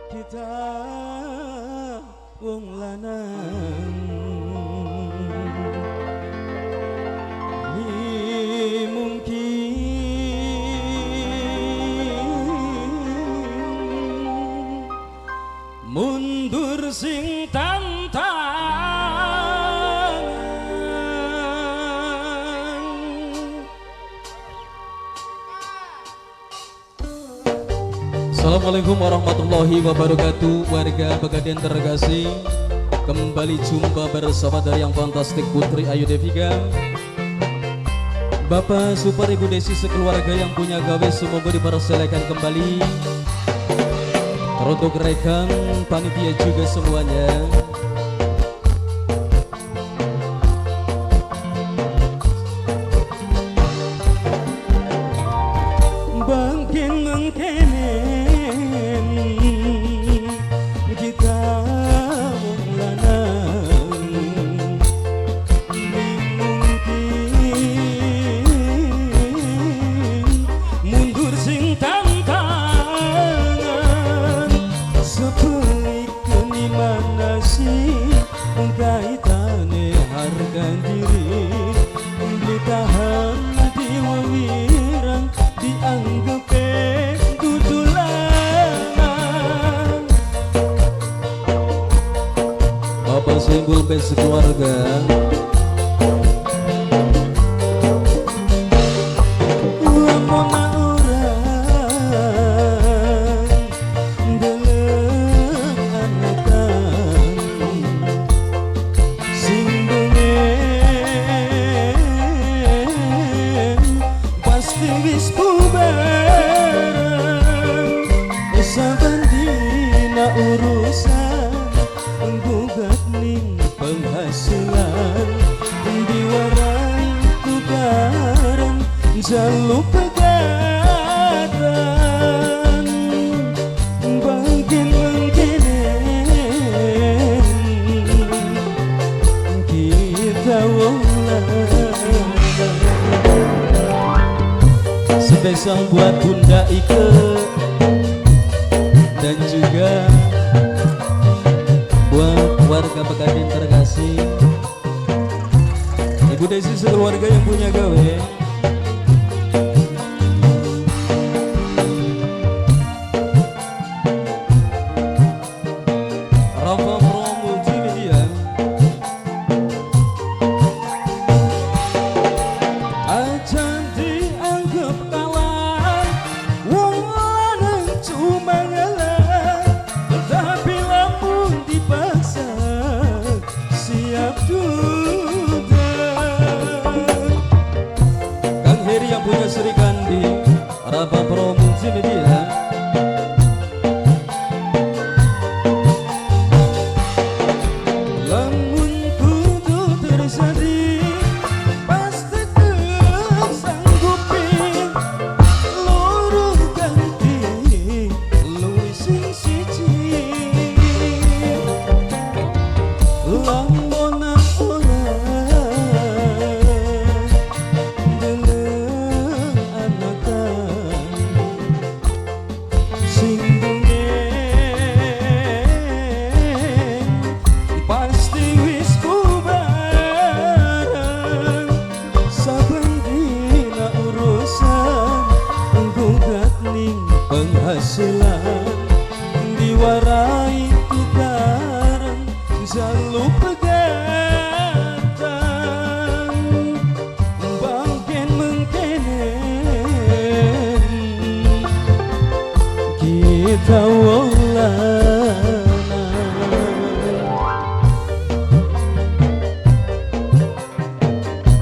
kita wong lanang ni mungkin mundur sing tantangan. Assalamualaikum warahmatullahi wabarakatuh. Warga Pegadaian terkasih, kembali jumpa bersama dari yang fantastik Putri Ayu Devika, Bapak Super Ibu Desi sekeluarga yang punya gawe, semoga dipersilakan kembali. Teruntuk rekan panitia juga semuanya. Bangkin mengkene kita wong lanang mungkin mundur sing tantangan sepelik keni mana sih kaitane harga diri ditahan di wawirang dianggap dudulan. Bapak simbol best keluarga, lamona orang deleng anekan sing bengen pasti wis bubaran saben dina urusan gugat ning penghasilan diwarai tukaran jaluk pegatan bangkin mengkene kita wong lanang. spesial buat Bunda Ike dan juga buat warga Pegadaian terkasih, Ibu Desi sekeluarga yang punya gawe. Rafa Pro Multimedia, Aja dianggap kalah, wong lanang cuma ngalah, tapi lamun dipaksa siap duda. Kang Heri yang punya Sri Kandi, Rafa Pro Multimedia, Lamun kudu terjadi pasti tersanggupi loro ganti luwih sing siji. Lamona orang deleng anekan sing bengen pasti wis bubaran saben dina urusan gugat ning penghasilan diwarai tukaran jaluk pegatan bangkin mengkene kita wong lanang.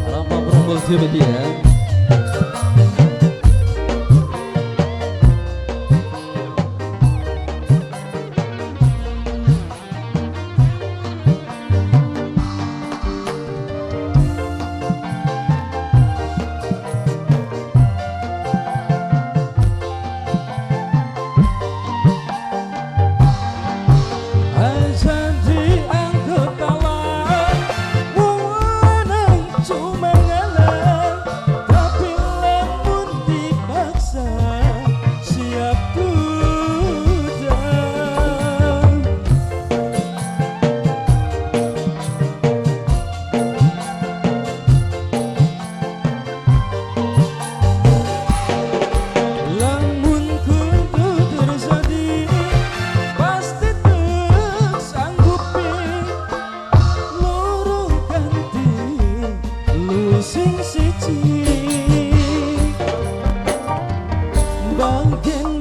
Rafa Pro Multimedia. bangken